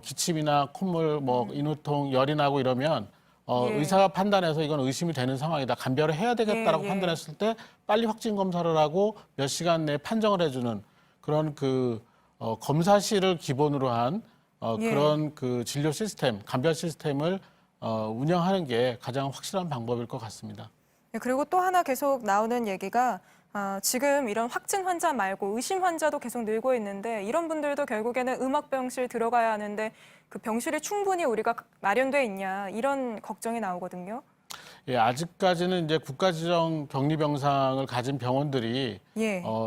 기침이나 콧물, 인후통, 열이 나고 이러면 의사가 판단해서 이건 의심이 되는 상황이다, 간별을 해야 되겠다라고 판단했을 때 빨리 확진 검사를 하고 몇 시간 내에 판정을 해주는 그런 검사실을 기본으로 한 그런 진료 시스템, 간별 시스템을 운영하는 게 가장 확실한 방법일 것 같습니다. 그리고 또 하나 계속 나오는 얘기가, 지금 이런 확진 환자 말고 의심 환자도 계속 늘고 있는데, 이런 분들도 결국에는 음압병실 들어가야 하는데 그 병실이 충분히 우리가 마련돼 있냐, 이런 걱정이 나오거든요. 아직까지는 이제 국가지정 격리병상을 가진 병원들이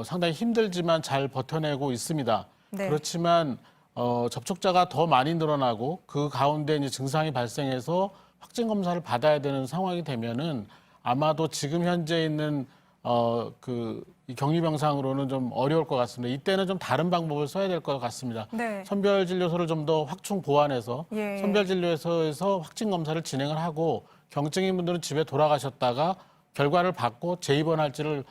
상당히 힘들지만 잘 버텨내고 있습니다. 그렇지만 접촉자가 더 많이 늘어나고 그 가운데 이제 증상이 발생해서 확진 검사를 받아야 되는 상황이 되면은 아마도 지금 현재 있는 이 격리병상으로는 좀 어려울 것 같습니다. 이때는 좀 다른 방법을 써야 될 것 같습니다. 선별진료소를 좀 더 확충 보완해서 선별진료소에서 확진 검사를 진행을 하고, 경증인 분들은 집에 돌아가셨다가 결과를 받고 재입원할지를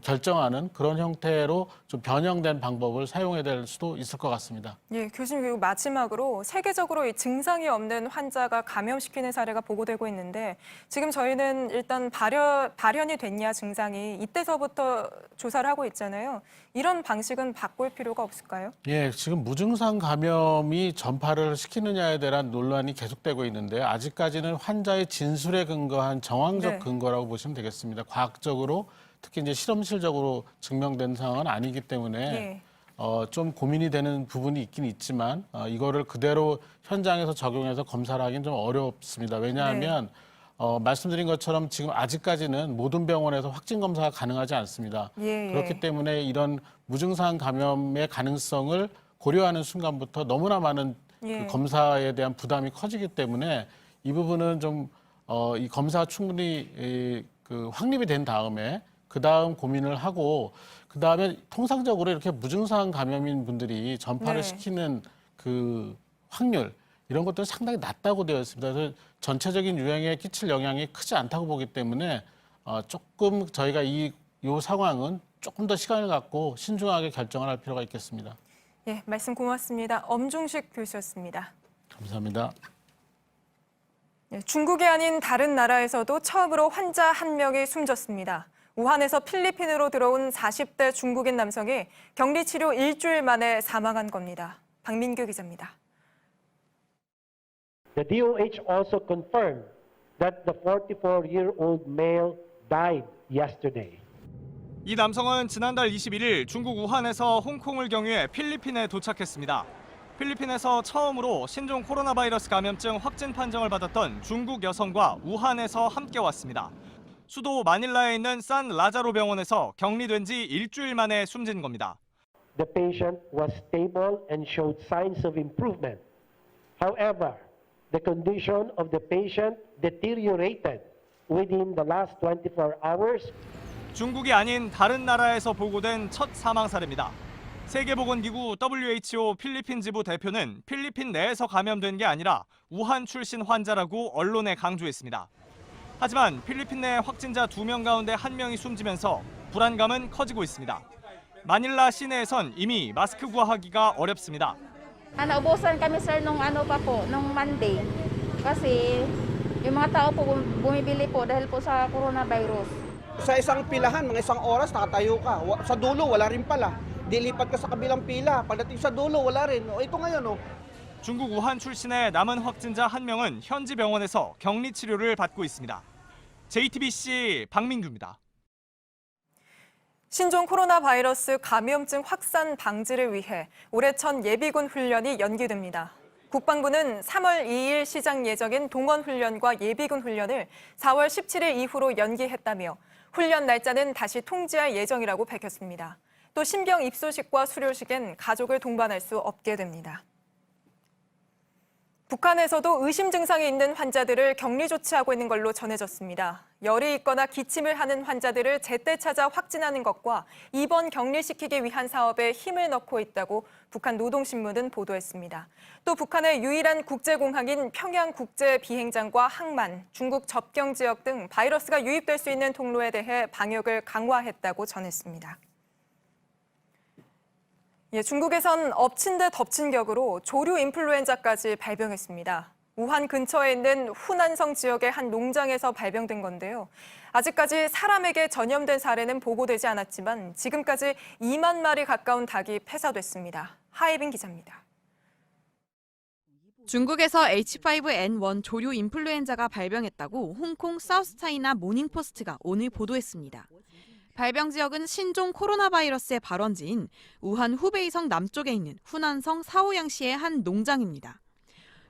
결정하는 그런 형태로 좀 변형된 방법을 사용해야 될 수도 있을 것 같습니다. 교수님, 그리고 마지막으로 세계적으로 이 증상이 없는 환자가 감염시키는 사례가 보고되고 있는데, 지금 저희는 일단 발현이 됐냐 증상이 이때서부터 조사를 하고 있잖아요. 이런 방식은 바꿀 필요가 없을까요? 지금 무증상 감염이 전파를 시키느냐에 대한 논란이 계속되고 있는데, 아직까지는 환자의 진술에 근거한 정황적 근거라고 보시면 되겠습니다. 과학적으로, 특히 이제 실험실적으로 증명된 상황은 아니기 때문에 좀 고민이 되는 부분이 있긴 있지만, 이거를 그대로 현장에서 적용해서 검사를 하기는 좀 어렵습니다. 왜냐하면 말씀드린 것처럼 지금 아직까지는 모든 병원에서 확진 검사가 가능하지 않습니다. 그렇기 때문에 이런 무증상 감염의 가능성을 고려하는 순간부터 너무나 많은 그 검사에 대한 부담이 커지기 때문에 이 부분은 좀 이 검사가 충분히 확립이 된 다음에 그다음 고민을 하고 그다음에 통상적으로 이렇게 무증상 감염인 분들이 전파를 네. 시키는 그 확률 이런 것들은 상당히 낮다고 되어 있습니다. 그래서 전체적인 유행에 끼칠 영향이 크지 않다고 보기 때문에 조금 저희가 이 상황은 조금 더 시간을 갖고 신중하게 결정을 할 필요가 있겠습니다. 예, 말씀 고맙습니다. 엄중식 교수였습니다. 감사합니다. 예, 중국이 아닌 다른 나라에서도 처음으로 환자 1명이 숨졌습니다. 우한에서 필리핀으로 들어온 40대 중국인 남성이 격리 치료 일주일 만에 사망한 겁니다. 박민규 기자입니다. The DOH also confirmed that the 44-year-old male died yesterday. 이 남성은 지난달 21일 중국 우한에서 홍콩을 경유해 필리핀에 도착했습니다. 필리핀에서 처음으로 신종 코로나 바이러스 감염증 확진 판정을 받았던 중국 여성과 우한에서 함께 왔습니다. 수도 마닐라에 있는 산 라자로 병원에서 격리된 지 일주일 만에 숨진 겁니다. The patient was stable and showed signs of improvement. However, the condition of the patient deteriorated within the last 24 hours. 중국이 아닌 다른 나라에서 보고된 첫 사망 사례입니다. 세계보건기구 WHO 필리핀 지부 대표는 필리핀 내에서 감염된 게 아니라 우한 출신 환자라고 언론에 강조했습니다. 하지만 필리핀 내 확진자 2명 가운데 1명이 숨지면서 불안감은 커지고 있습니다. 마닐라 시내에선 이미 마스크 구하기가 어렵습니다. Naubusan kami sir nung Monday. Kasi yung mga tao po bumibili po dahil po sa coronavirus. Sa isang pilahan, mga isang oras nakatayo ka. Sa dulo wala rin pala. Dilipat ka sa kabilang pila. Pagdating sa dulo wala rin. ito ngayon 중국 우한 출신의 남은 확진자 1명은 현지 병원에서 격리 치료를 받고 있습니다. JTBC 박민규입니다. 신종 코로나 바이러스 감염증 확산 방지를 위해 올해 첫 예비군 훈련이 연기됩니다. 국방부는 3월 2일 시작 예정인 동원 훈련과 예비군 훈련을 4월 17일 이후로 연기했다며 훈련 날짜는 다시 통지할 예정이라고 밝혔습니다. 또 신병 입소식과 수료식엔 가족을 동반할 수 없게 됩니다. 북한에서도 의심 증상이 있는 환자들을 격리 조치하고 있는 걸로 전해졌습니다. 열이 있거나 기침을 하는 환자들을 제때 찾아 확진하는 것과 입원 격리시키기 위한 사업에 힘을 넣고 있다고 북한 노동신문은 보도했습니다. 또 북한의 유일한 국제공항인 평양국제비행장과 항만, 중국 접경 지역 등 바이러스가 유입될 수 있는 통로에 대해 방역을 강화했다고 전했습니다. 중국에선 엎친 데 덮친 격으로 조류 인플루엔자까지 발병했습니다. 우한 근처에 있는 후난성 지역의 한 농장에서 발병된 건데요. 아직까지 사람에게 전염된 사례는 보고되지 않았지만 지금까지 2만 마리 가까운 닭이 폐사됐습니다. 하예빈 기자입니다. 중국에서 H5N1 조류 인플루엔자가 발병했다고 홍콩 사우스차이나 모닝포스트가 오늘 보도했습니다. 발병 지역은 신종 코로나 바이러스의 발원지인 우한 후베이성 남쪽에 있는 후난성 사오양시의 한 농장입니다.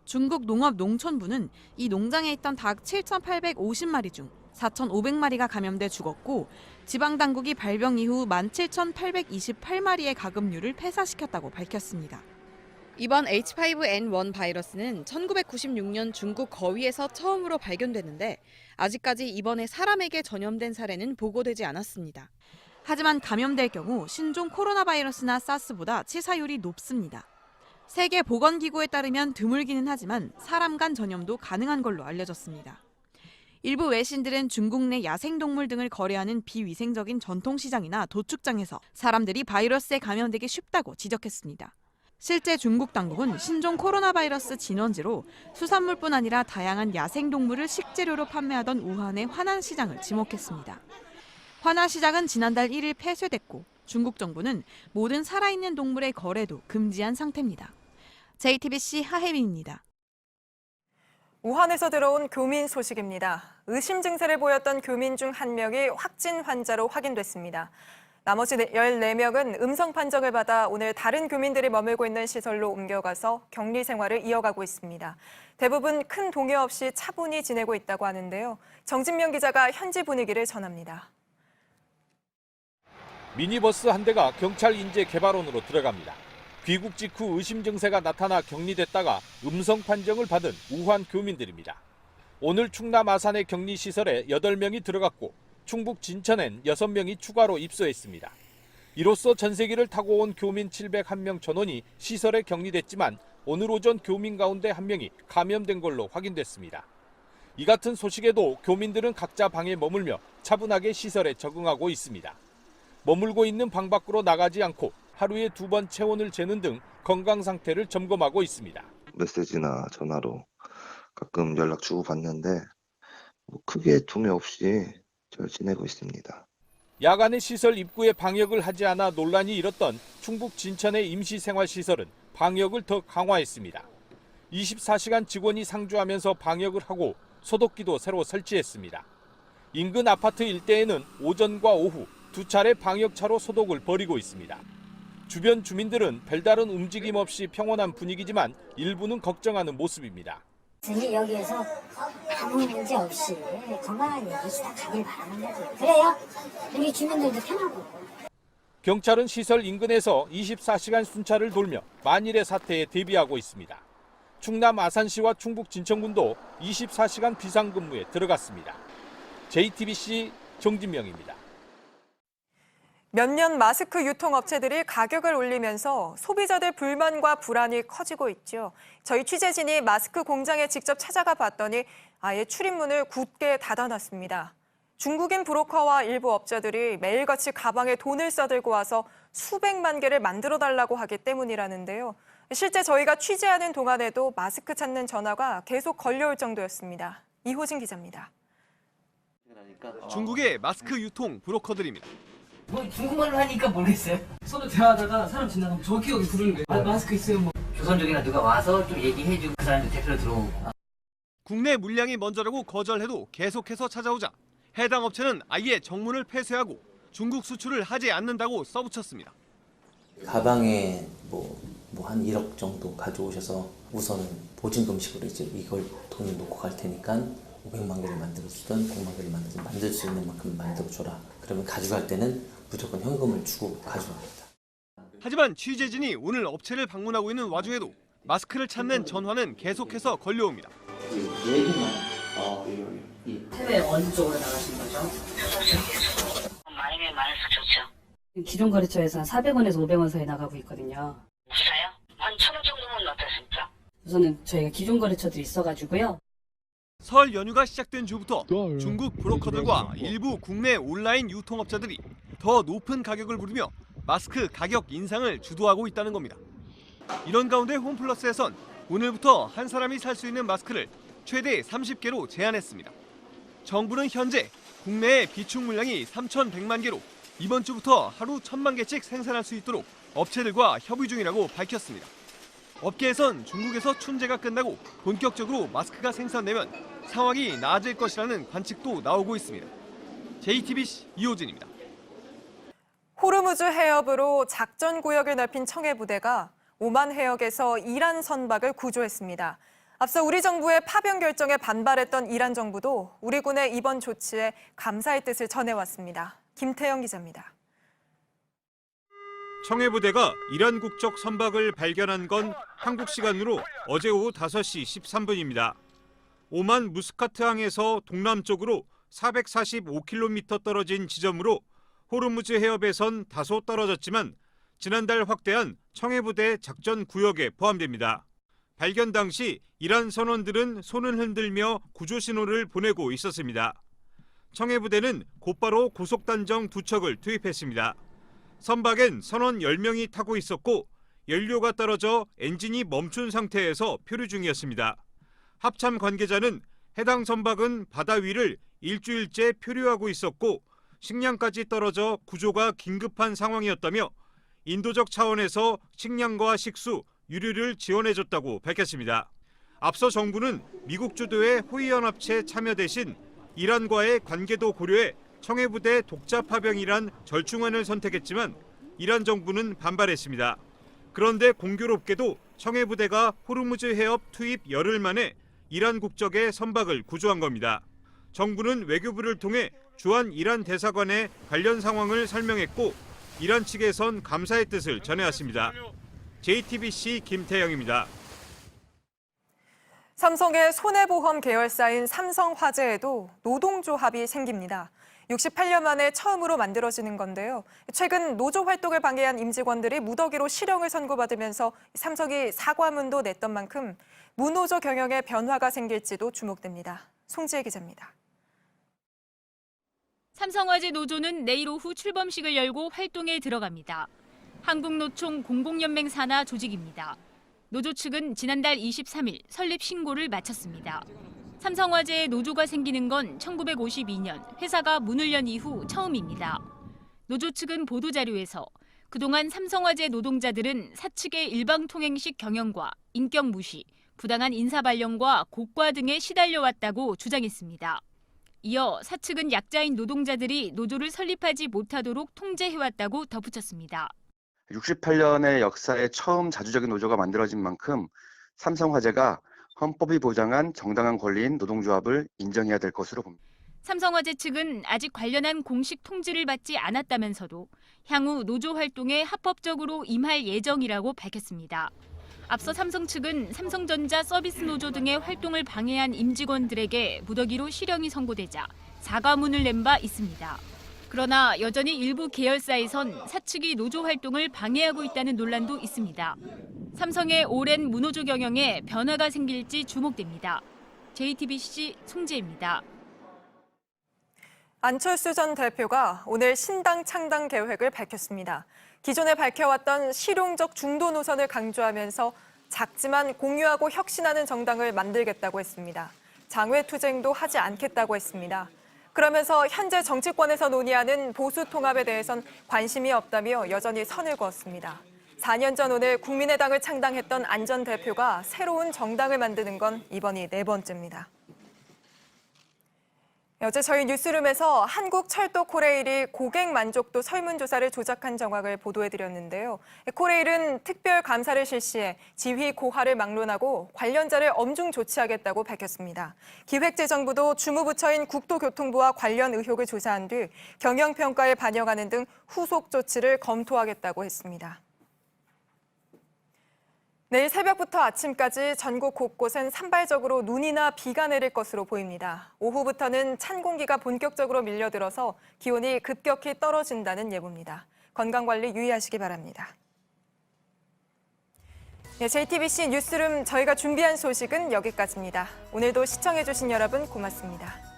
중국 농업농촌부는 이 농장에 있던 닭 7,850마리 중 4,500마리가 감염돼 죽었고 지방당국이 발병 이후 17,828마리의 가금류를 폐사시켰다고 밝혔습니다. 이번 H5N1 바이러스는 1996년 중국 거위에서 처음으로 발견됐는데 아직까지 이번에 사람에게 전염된 사례는 보고되지 않았습니다. 하지만 감염될 경우 신종 코로나 바이러스나 사스보다 치사율이 높습니다. 세계보건기구에 따르면 드물기는 하지만 사람 간 전염도 가능한 걸로 알려졌습니다. 일부 외신들은 중국 내 야생동물 등을 거래하는 비위생적인 전통시장이나 도축장에서 사람들이 바이러스에 감염되기 쉽다고 지적했습니다. 실제 중국 당국은 신종 코로나 바이러스 진원지로 수산물뿐 아니라 다양한 야생동물을 식재료로 판매하던 우한의 화난시장을 지목했습니다. 화난시장은 지난달 1일 폐쇄됐고 중국 정부는 모든 살아있는 동물의 거래도 금지한 상태입니다. JTBC 하혜민입니다. 우한에서 들어온 교민 소식입니다. 의심 증세를 보였던 교민 중 1명이 확진 환자로 확인됐습니다. 나머지 14명은 음성 판정을 받아 오늘 다른 교민들이 머물고 있는 시설로 옮겨가서 격리 생활을 이어가고 있습니다. 대부분 큰 동요 없이 차분히 지내고 있다고 하는데요. 정진명 기자가 현지 분위기를 전합니다. 미니버스 한 대가 경찰 인재 개발원으로 들어갑니다. 귀국 직후 의심 증세가 나타나 격리됐다가 음성 판정을 받은 우한 교민들입니다. 오늘 충남 아산의 격리시설에 8명이 들어갔고 충북 진천엔 6명이 추가로 입소했습니다. 이로써 전세기를 타고 온 교민 701명 전원이 시설에 격리됐지만 오늘 오전 교민 가운데 1명이 감염된 걸로 확인됐습니다. 이 같은 소식에도 교민들은 각자 방에 머물며 차분하게 시설에 적응하고 있습니다. 머물고 있는 방 밖으로 나가지 않고 하루에 2번 체온을 재는 등 건강 상태를 점검하고 있습니다. 메시지나 전화로 가끔 연락 주고받는데 크게 두매 없이 잘 지내고 있습니다. 야간에 시설 입구에 방역을 하지 않아 논란이 일었던 충북 진천의 임시생활시설은 방역을 더 강화했습니다. 24시간 직원이 상주하면서 방역을 하고 소독기도 새로 설치했습니다. 인근 아파트 일대에는 오전과 오후 2차례 방역차로 소독을 벌이고 있습니다. 주변 주민들은 별다른 움직임 없이 평온한 분위기지만 일부는 걱정하는 모습입니다. 여기에서 아무 문제 없이 건강하게 계시다 가길 바라는 거죠. 그래야 우리 주민들도 편하고. 경찰은 시설 인근에서 24시간 순찰을 돌며 만일의 사태에 대비하고 있습니다. 충남 아산시와 충북 진천군도 24시간 비상근무에 들어갔습니다. JTBC 정진명입니다. 몇몇 마스크 유통업체들이 가격을 올리면서 소비자들 불만과 불안이 커지고 있죠. 저희 취재진이 마스크 공장에 직접 찾아가 봤더니 아예 출입문을 굳게 닫아놨습니다. 중국인 브로커와 일부 업자들이 매일같이 가방에 돈을 싸들고 와서 수백만 개를 만들어달라고 하기 때문이라는데요. 실제 저희가 취재하는 동안에도 마스크 찾는 전화가 계속 걸려올 정도였습니다. 이호진 기자입니다. 중국의 마스크 유통 브로커들입니다. 중국말로 하니까 모르겠어요. 서로 대화하다가 사람 지나가면 저 기억이 부르는 거예요. 마스크 있어요 뭐. 조선족이나 누가 와서 좀 얘기해주고 그 사람들 대표로 들어오고. 국내 물량이 먼저라고 거절해도 계속해서 찾아오자 해당 업체는 아예 정문을 폐쇄하고 중국 수출을 하지 않는다고 써붙였습니다. 가방에 한 1억 정도 가져오셔서 우선은 보증금식으로 이제 이걸 돈을 놓고 갈 테니까 500만 개를 만들어주든 100만 개를 만들든 만들 수 있는 만큼 만들어줘라. 그러면 가져갈 때는 무조건 현금을 주고 가져갑니다. 하지만 취재진이 오늘 업체를 방문하고 있는 와중에도 마스크를 찾는 전화는 계속해서 걸려옵니다. 해외 어느 쪽으로 나가신 거죠? 많이면 많을수록 좋죠. 기존 거래처에서 한 400원에서 500원 사이 나가고 있거든요. 비싸요? 한 1,000원 정도면 어떻습니까? 우선은 저희가 기존 거래처들이 있어가지고요. 설 연휴가 시작된 주부터 중국 브로커들과 일부 국내 온라인 유통업자들이 더 높은 가격을 부르며 마스크 가격 인상을 주도하고 있다는 겁니다. 이런 가운데 홈플러스에선 오늘부터 한 사람이 살 수 있는 마스크를 최대 30개로 제한했습니다. 정부는 현재 국내의 비축 물량이 3,100만 개로 이번 주부터 하루 1,000만 개씩 생산할 수 있도록 업체들과 협의 중이라고 밝혔습니다. 업계에선 중국에서 춘제가 끝나고 본격적으로 마스크가 생산되면 상황이 나아질 것이라는 관측도 나오고 있습니다. JTBC 이호진입니다. 호르무즈 해협으로 작전 구역을 넓힌 청해부대가 오만 해역에서 이란 선박을 구조했습니다. 앞서 우리 정부의 파병 결정에 반발했던 이란 정부도 우리 군의 이번 조치에 감사의 뜻을 전해왔습니다. 김태영 기자입니다. 청해부대가 이란 국적 선박을 발견한 건 한국 시간으로 어제 오후 5시 13분입니다. 오만 무스카트항에서 동남쪽으로 445km 떨어진 지점으로 호르무즈 해협에선 다소 떨어졌지만 지난달 확대한 청해부대 작전 구역에 포함됩니다. 발견 당시 이란 선원들은 손을 흔들며 구조 신호를 보내고 있었습니다. 청해부대는 곧바로 고속단정 2척을 투입했습니다. 선박엔 선원 10명이 타고 있었고 연료가 떨어져 엔진이 멈춘 상태에서 표류 중이었습니다. 합참 관계자는 해당 선박은 바다 위를 일주일째 표류하고 있었고 식량까지 떨어져 구조가 긴급한 상황이었다며 인도적 차원에서 식량과 식수, 유류를 지원해줬다고 밝혔습니다. 앞서 정부는 미국 주도의 호위연합체 참여 대신 이란과의 관계도 고려해 청해부대 독자 파병이란 절충안을 선택했지만 이란 정부는 반발했습니다. 그런데 공교롭게도 청해부대가 호르무즈 해협 투입 열흘 만에 이란 국적의 선박을 구조한 겁니다. 정부는 외교부를 통해 주한 이란 대사관에 관련 상황을 설명했고 이란 측에선 감사의 뜻을 전해왔습니다. JTBC 김태영입니다. 삼성의 손해보험 계열사인 삼성화재에도 노동조합이 생깁니다. 68년 만에 처음으로 만들어지는 건데요. 최근 노조 활동을 방해한 임직원들이 무더기로 실형을 선고받으면서 삼성이 사과문도 냈던 만큼 무노조 경영에 변화가 생길지도 주목됩니다. 송지혜 기자입니다. 삼성화재 노조는 내일 오후 출범식을 열고 활동에 들어갑니다. 한국노총 공공연맹 산하 조직입니다. 노조 측은 지난달 23일 설립 신고를 마쳤습니다. 삼성화재에 노조가 생기는 건 1952년 회사가 문을 연 이후 처음입니다. 노조 측은 보도자료에서 그동안 삼성화재 노동자들은 사측의 일방통행식 경영과 인격 무시, 부당한 인사발령과 고과 등에 시달려왔다고 주장했습니다. 이어 사측은 약자인 노동자들이 노조를 설립하지 못하도록 통제해왔다고 덧붙였습니다. 68년의 역사에 처음 자주적인 노조가 만들어진 만큼 삼성화재가 헌법이 보장한 정당한 권리인 노동조합을 인정해야 될 것으로 봅니다. 삼성화재 측은 아직 관련한 공식 통지를 받지 않았다면서도 향후 노조 활동에 합법적으로 임할 예정이라고 밝혔습니다. 앞서 삼성 측은 삼성전자 서비스 노조 등의 활동을 방해한 임직원들에게 무더기로 실형이 선고되자 사과문을 낸 바 있습니다. 그러나 여전히 일부 계열사에선 사측이 노조 활동을 방해하고 있다는 논란도 있습니다. 삼성의 오랜 무노조 경영에 변화가 생길지 주목됩니다. JTBC 송지혜입니다. 안철수 전 대표가 오늘 신당 창당 계획을 밝혔습니다. 기존에 밝혀왔던 실용적 중도 노선을 강조하면서 작지만 공유하고 혁신하는 정당을 만들겠다고 했습니다. 장외투쟁도 하지 않겠다고 했습니다. 그러면서 현재 정치권에서 논의하는 보수 통합에 대해선 관심이 없다며 여전히 선을 그었습니다. 4년 전 오늘 국민의당을 창당했던 안 전 대표가 새로운 정당을 만드는 건 이번이 4번째입니다. 어제 저희 뉴스룸에서 한국철도코레일이 고객 만족도 설문조사를 조작한 정황을 보도해드렸는데요. 코레일은 특별 감사를 실시해 지휘 고하를 막론하고 관련자를 엄중 조치하겠다고 밝혔습니다. 기획재정부도 주무부처인 국토교통부와 관련 의혹을 조사한 뒤 경영평가에 반영하는 등 후속 조치를 검토하겠다고 했습니다. 내일 새벽부터 아침까지 전국 곳곳엔 산발적으로 눈이나 비가 내릴 것으로 보입니다. 오후부터는 찬 공기가 본격적으로 밀려들어서 기온이 급격히 떨어진다는 예보입니다. 건강관리 유의하시기 바랍니다. 네, JTBC 뉴스룸 저희가 준비한 소식은 여기까지입니다. 오늘도 시청해주신 여러분 고맙습니다.